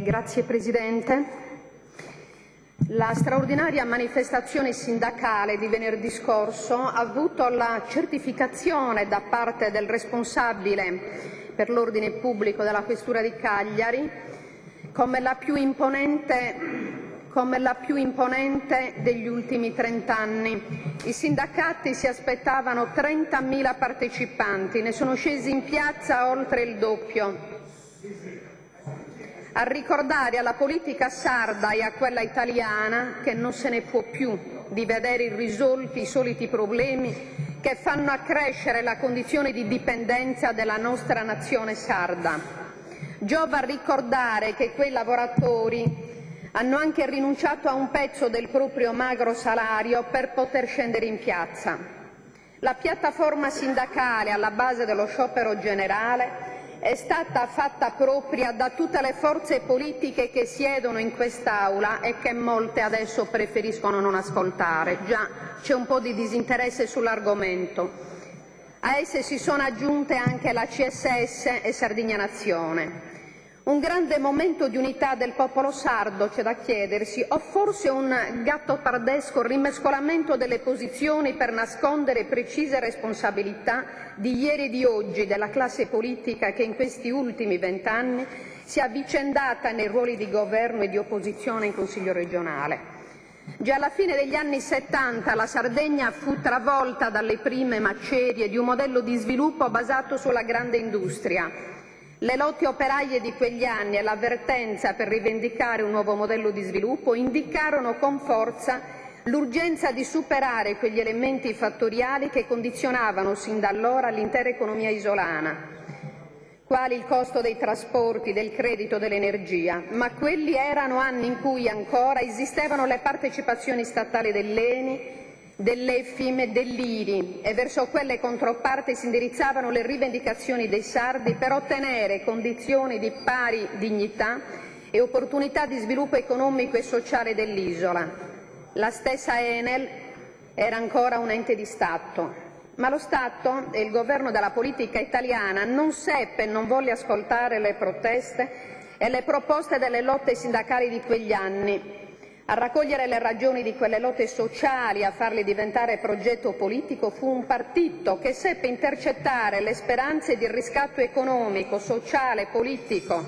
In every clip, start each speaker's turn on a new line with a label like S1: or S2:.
S1: Grazie Presidente. La straordinaria manifestazione sindacale di venerdì scorso ha avuto la certificazione da parte del responsabile per l'ordine pubblico della Questura di Cagliari come la più imponente degli ultimi 30 anni. I sindacati si aspettavano 30.000 partecipanti, ne sono scesi in piazza oltre il doppio. A ricordare alla politica sarda e a quella italiana che non se ne può più di vedere irrisolti i soliti problemi che fanno accrescere la condizione di dipendenza della nostra nazione sarda. Giova ricordare che quei lavoratori hanno anche rinunciato a un pezzo del proprio magro salario per poter scendere in piazza. La piattaforma sindacale alla base dello sciopero generale è stata fatta propria da tutte le forze politiche che siedono in quest'Aula e che molte adesso preferiscono non ascoltare. Già c'è un po' di disinteresse sull'argomento. A esse si sono aggiunte anche la CSS e Sardegna Nazione. Un grande momento di unità del popolo sardo, c'è da chiedersi, o forse un gattopardesco rimescolamento delle posizioni per nascondere precise responsabilità di ieri e di oggi della classe politica che in questi ultimi 20 anni si è avvicendata nei ruoli di governo e di opposizione in Consiglio regionale. Già alla fine degli anni 70 la Sardegna fu travolta dalle prime macerie di un modello di sviluppo basato sulla grande industria. Le lotte operaie di quegli anni e l'avvertenza per rivendicare un nuovo modello di sviluppo indicarono con forza l'urgenza di superare quegli elementi fattoriali che condizionavano sin da allora l'intera economia isolana, quali il costo dei trasporti, del credito, dell'energia, ma quelli erano anni in cui ancora esistevano le partecipazioni statali dell'ENI, dell'EFIM e dell'IRI e verso quelle controparti si indirizzavano le rivendicazioni dei sardi per ottenere condizioni di pari dignità e opportunità di sviluppo economico e sociale dell'isola. La stessa Enel era ancora un ente di Stato, ma lo Stato e il governo della politica italiana non seppe e non volle ascoltare le proteste e le proposte delle lotte sindacali di quegli anni. A raccogliere le ragioni di quelle lotte sociali, a farle diventare progetto politico, fu un partito che seppe intercettare le speranze di riscatto economico, sociale, politico,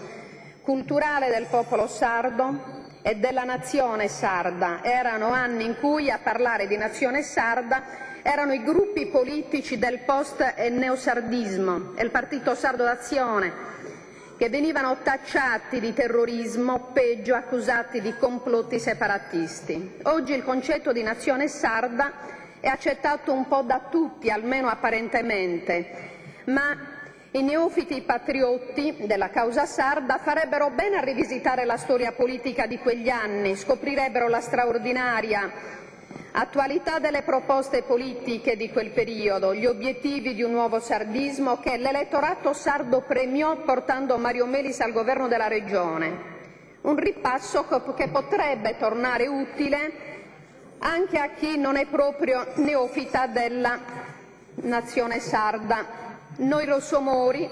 S1: culturale del popolo sardo e della nazione sarda. Erano anni in cui a parlare di nazione sarda erano i gruppi politici del post-neosardismo e il Partito Sardo d'Azione, che venivano tacciati di terrorismo, o peggio accusati di complotti separatisti. Oggi il concetto di nazione sarda è accettato un po' da tutti, almeno apparentemente, ma i neofiti patriotti della causa sarda farebbero bene a rivisitare la storia politica di quegli anni, scoprirebbero la straordinaria attualità delle proposte politiche di quel periodo, gli obiettivi di un nuovo sardismo che l'elettorato sardo premiò portando Mario Melis al governo della regione. Un ripasso che potrebbe tornare utile anche a chi non è proprio neofita della nazione sarda. Noi rossomori,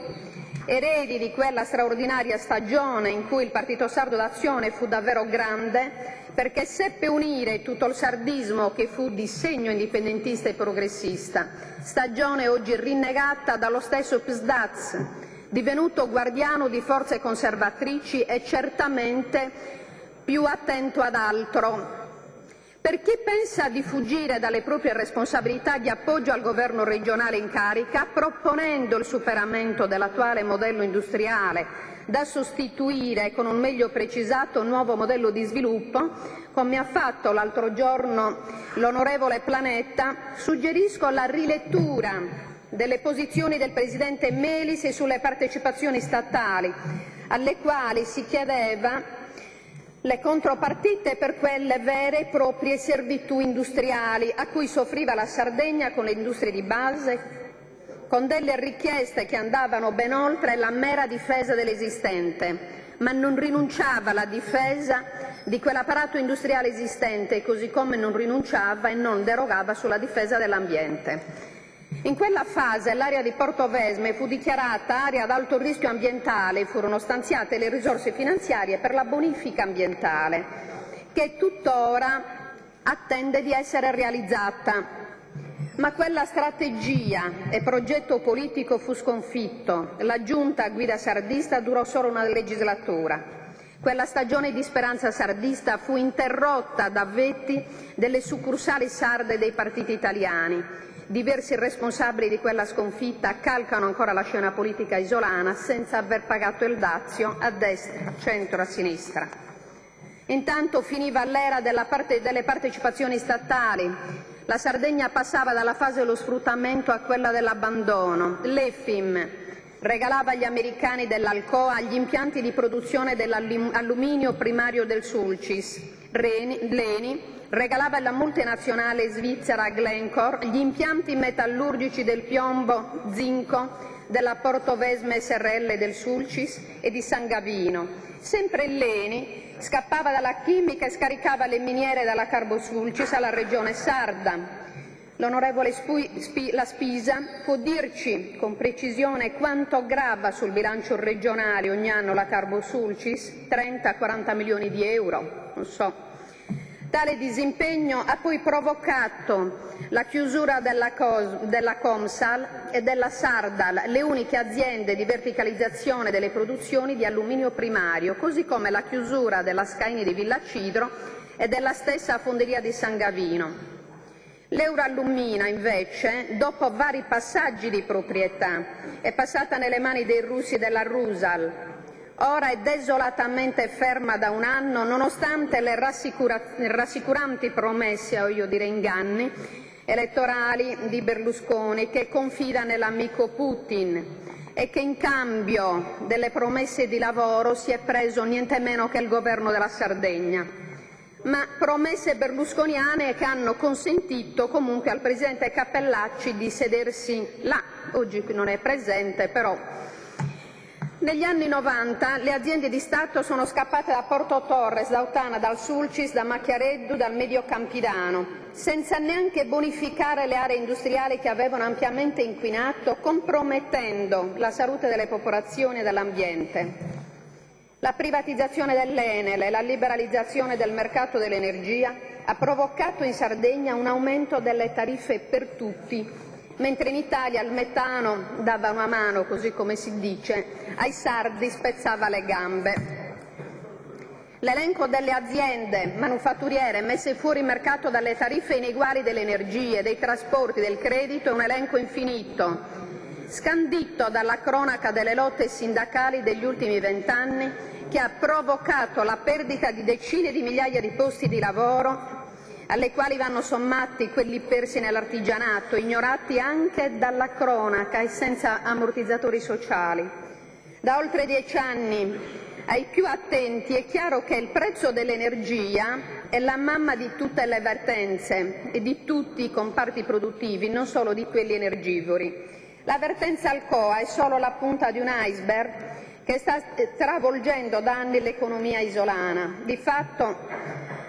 S1: eredi di quella straordinaria stagione in cui il Partito Sardo d'Azione fu davvero grande, perché seppe unire tutto il sardismo che fu di segno indipendentista e progressista, stagione oggi rinnegata dallo stesso PSDAZ, divenuto guardiano di forze conservatrici e certamente più attento ad altro. Per chi pensa di fuggire dalle proprie responsabilità di appoggio al governo regionale in carica, proponendo il superamento dell'attuale modello industriale da sostituire con un meglio precisato nuovo modello di sviluppo, come ha fatto l'altro giorno l'onorevole Planetta, suggerisco la rilettura delle posizioni del Presidente Melis sulle partecipazioni statali, alle quali si chiedeva le contropartite per quelle vere e proprie servitù industriali a cui soffriva la Sardegna con le industrie di base, con delle richieste che andavano ben oltre la mera difesa dell'esistente, ma non rinunciava alla difesa di quell'apparato industriale esistente, così come non rinunciava e non derogava sulla difesa dell'ambiente. In quella fase l'area di Portovesme fu dichiarata area ad alto rischio ambientale e furono stanziate le risorse finanziarie per la bonifica ambientale, che tuttora attende di essere realizzata. Ma quella strategia e progetto politico fu sconfitto. La giunta a guida sardista durò solo una legislatura. Quella stagione di speranza sardista fu interrotta da avvetti delle succursali sarde dei partiti italiani. Diversi responsabili di quella sconfitta calcano ancora la scena politica isolana senza aver pagato il dazio a destra, a centro, a sinistra. Intanto finiva l'era delle partecipazioni statali. La Sardegna passava dalla fase dello sfruttamento a quella dell'abbandono. L'EFIM regalava agli americani dell'Alcoa gli impianti di produzione dell'alluminio primario del Sulcis. L'ENI regalava alla multinazionale svizzera Glencore gli impianti metallurgici del piombo zinco della Portovesme SRL del Sulcis e di San Gavino. Sempre l'ENI scappava dalla chimica e scaricava le miniere dalla Carbosulcis alla regione sarda. L'onorevole La Spisa può dirci con precisione quanto grava sul bilancio regionale ogni anno la Carbosulcis? 30-40 milioni di euro? Non so. Tale disimpegno ha poi provocato la chiusura della Comsal e della Sardal, le uniche aziende di verticalizzazione delle produzioni di alluminio primario, così come la chiusura della Scaini di Villacidro e della stessa fonderia di San Gavino. L'Eurallumina, invece, dopo vari passaggi di proprietà, è passata nelle mani dei russi della Rusal. Ora è desolatamente ferma da un anno, nonostante le rassicuranti promesse, o io direi inganni, elettorali di Berlusconi, che confida nell'amico Putin e che in cambio delle promesse di lavoro si è preso niente meno che il governo della Sardegna. Ma promesse berlusconiane che hanno consentito comunque al presidente Cappellacci di sedersi là. Oggi non è presente, però. Negli anni 90 le aziende di Stato sono scappate da Porto Torres, da Ottana, dal Sulcis, da Macchiareddu, dal Medio Campidano, senza neanche bonificare le aree industriali che avevano ampiamente inquinato, compromettendo la salute delle popolazioni e dell'ambiente. La privatizzazione dell'Enel e la liberalizzazione del mercato dell'energia ha provocato in Sardegna un aumento delle tariffe per tutti, mentre in Italia il metano dava una mano, così come si dice, ai sardi spezzava le gambe. L'elenco delle aziende manufatturiere messe fuori mercato dalle tariffe ineguali delle energie, dei trasporti, del credito è un elenco infinito, scandito dalla cronaca delle lotte sindacali degli ultimi 20 anni, che ha provocato la perdita di decine di migliaia di posti di lavoro, alle quali vanno sommati quelli persi nell'artigianato, ignorati anche dalla cronaca e senza ammortizzatori sociali. Da oltre 10 anni ai più attenti è chiaro che il prezzo dell'energia è la mamma di tutte le vertenze e di tutti i comparti produttivi, non solo di quelli energivori. La vertenza Alcoa è solo la punta di un iceberg che sta travolgendo da anni l'economia isolana. Di fatto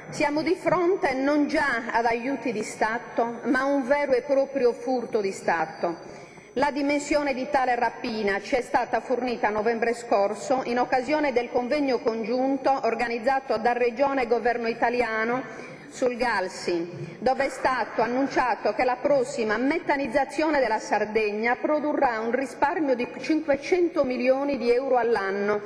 S1: siamo di fronte non già ad aiuti di Stato, ma a un vero e proprio furto di Stato. La dimensione di tale rapina ci è stata fornita a novembre scorso in occasione del convegno congiunto organizzato da Regione e Governo italiano sul Galsi, dove è stato annunciato che la prossima metanizzazione della Sardegna produrrà un risparmio di 500 milioni di euro all'anno,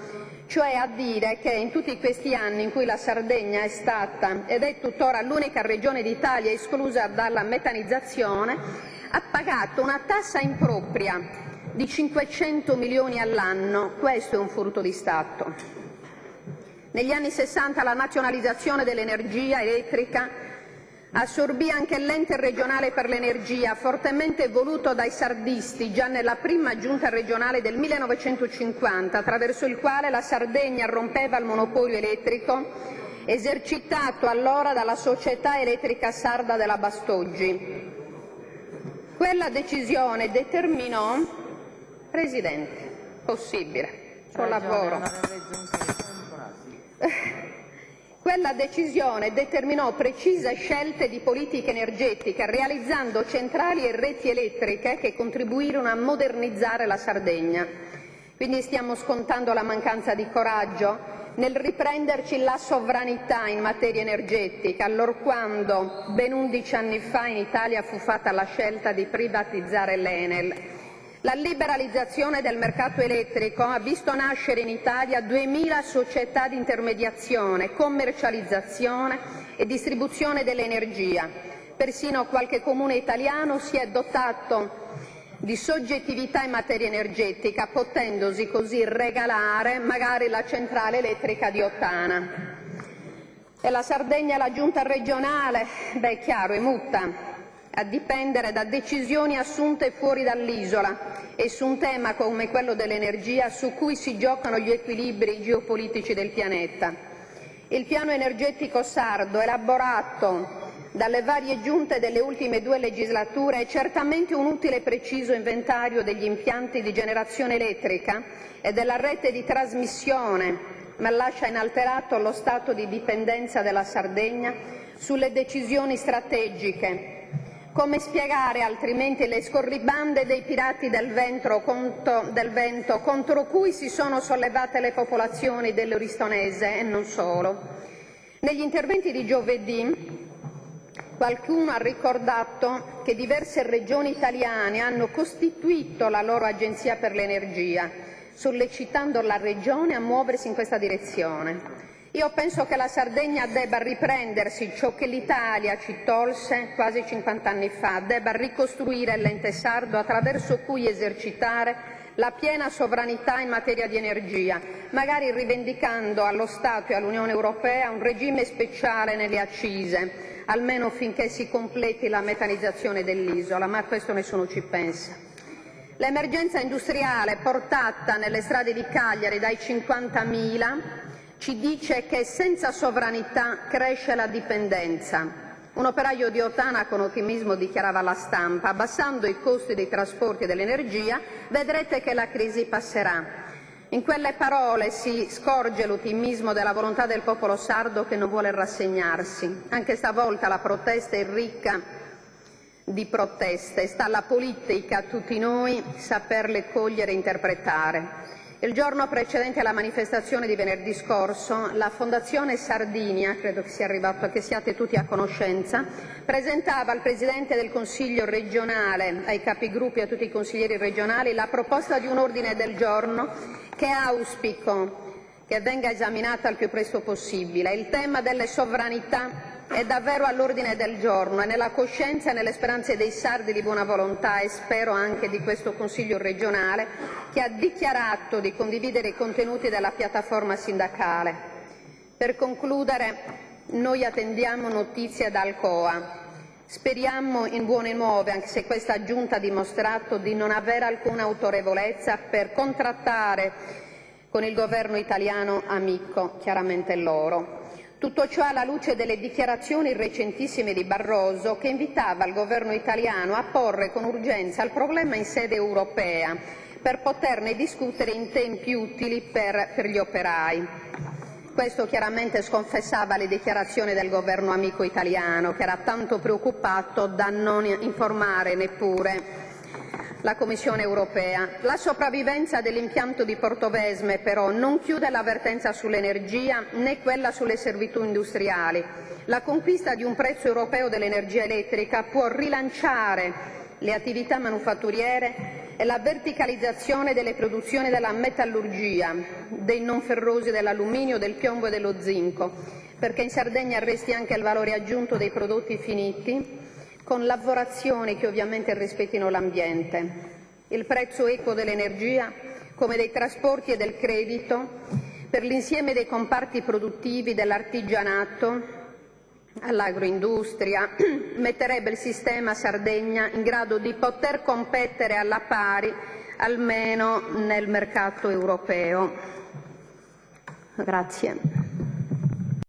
S1: cioè a dire che in tutti questi anni in cui la Sardegna è stata ed è tuttora l'unica regione d'Italia esclusa dalla metanizzazione, ha pagato una tassa impropria di 500 milioni all'anno. Questo è un furto di Stato. Negli anni 60 la nazionalizzazione dell'energia elettrica assorbì anche l'ente regionale per l'energia, fortemente voluto dai sardisti già nella prima giunta regionale del 1950, attraverso il quale la Sardegna rompeva il monopolio elettrico esercitato allora dalla Società Elettrica Sarda della Bastoggi. Quella decisione determinò, Presidente, possibile, collaboro. Quella Questa decisione determinò precise scelte di politica energetica, realizzando centrali e reti elettriche che contribuirono a modernizzare la Sardegna. Quindi stiamo scontando la mancanza di coraggio nel riprenderci la sovranità in materia energetica, allorquando ben 11 anni fa in Italia fu fatta la scelta di privatizzare l'Enel. La liberalizzazione del mercato elettrico ha visto nascere in Italia 2000 società di intermediazione, commercializzazione e distribuzione dell'energia. Persino qualche comune italiano si è dotato di soggettività in materia energetica, potendosi così regalare magari la centrale elettrica di Ottana. E la Sardegna e la giunta regionale, beh, chiaro, è muta, a dipendere da decisioni assunte fuori dall'isola e su un tema come quello dell'energia su cui si giocano gli equilibri geopolitici del pianeta. Il piano energetico sardo, elaborato dalle varie giunte delle ultime 2 legislature, è certamente un utile e preciso inventario degli impianti di generazione elettrica e della rete di trasmissione, ma lascia inalterato lo stato di dipendenza della Sardegna sulle decisioni strategiche. Come spiegare altrimenti le scorribande dei pirati del vento contro cui si sono sollevate le popolazioni dell'Oristonese e non solo? Negli interventi di giovedì qualcuno ha ricordato che diverse regioni italiane hanno costituito la loro agenzia per l'energia, sollecitando la Regione a muoversi in questa direzione. Io penso che la Sardegna debba riprendersi ciò che l'Italia ci tolse quasi 50 anni fa, debba ricostruire l'ente sardo attraverso cui esercitare la piena sovranità in materia di energia, magari rivendicando allo Stato e all'Unione Europea un regime speciale nelle accise, almeno finché si completi la metanizzazione dell'isola, ma a questo nessuno ci pensa. L'emergenza industriale portata nelle strade di Cagliari dai 50.000 ci dice che senza sovranità cresce la dipendenza. Un operaio di Ottana con ottimismo dichiarava alla stampa: abbassando i costi dei trasporti e dell'energia vedrete che la crisi passerà. In quelle parole si scorge l'ottimismo della volontà del popolo sardo che non vuole rassegnarsi. Anche stavolta la protesta è ricca di proteste, sta alla politica, a tutti noi, saperle cogliere e interpretare. Il giorno precedente alla manifestazione di venerdì scorso, la Fondazione Sardinia, credo che sia arrivato, che siate tutti a conoscenza, presentava al Presidente del Consiglio regionale, ai capigruppi e a tutti i consiglieri regionali la proposta di un ordine del giorno che auspico che venga esaminata al più presto possibile. Il tema delle sovranità è davvero all'ordine del giorno e nella coscienza e nelle speranze dei sardi di buona volontà, e spero anche di questo Consiglio regionale, che ha dichiarato di condividere i contenuti della piattaforma sindacale. Per concludere, noi attendiamo notizie da Alcoa. Speriamo in buone nuove, anche se questa Giunta ha dimostrato di non avere alcuna autorevolezza per contrattare con il governo italiano amico, chiaramente loro. Tutto ciò alla luce delle dichiarazioni recentissime di Barroso, che invitava il governo italiano a porre con urgenza il problema in sede europea per poterne discutere in tempi utili per gli operai. Questo chiaramente sconfessava le dichiarazioni del governo amico italiano, che era tanto preoccupato da non informare neppure la Commissione europea. La sopravvivenza dell'impianto di Portovesme però non chiude l'avvertenza sull'energia né quella sulle servitù industriali. La conquista di un prezzo europeo dell'energia elettrica può rilanciare le attività manufatturiere e la verticalizzazione delle produzioni della metallurgia, dei non ferrosi, dell'alluminio, del piombo e dello zinco, perché in Sardegna resti anche il valore aggiunto dei prodotti finiti, con lavorazioni che ovviamente rispettino l'ambiente. Il prezzo equo dell'energia, come dei trasporti e del credito, per l'insieme dei comparti produttivi, dall'artigianato all'agroindustria, metterebbe il sistema Sardegna in grado di poter competere alla pari, almeno nel mercato europeo. Grazie.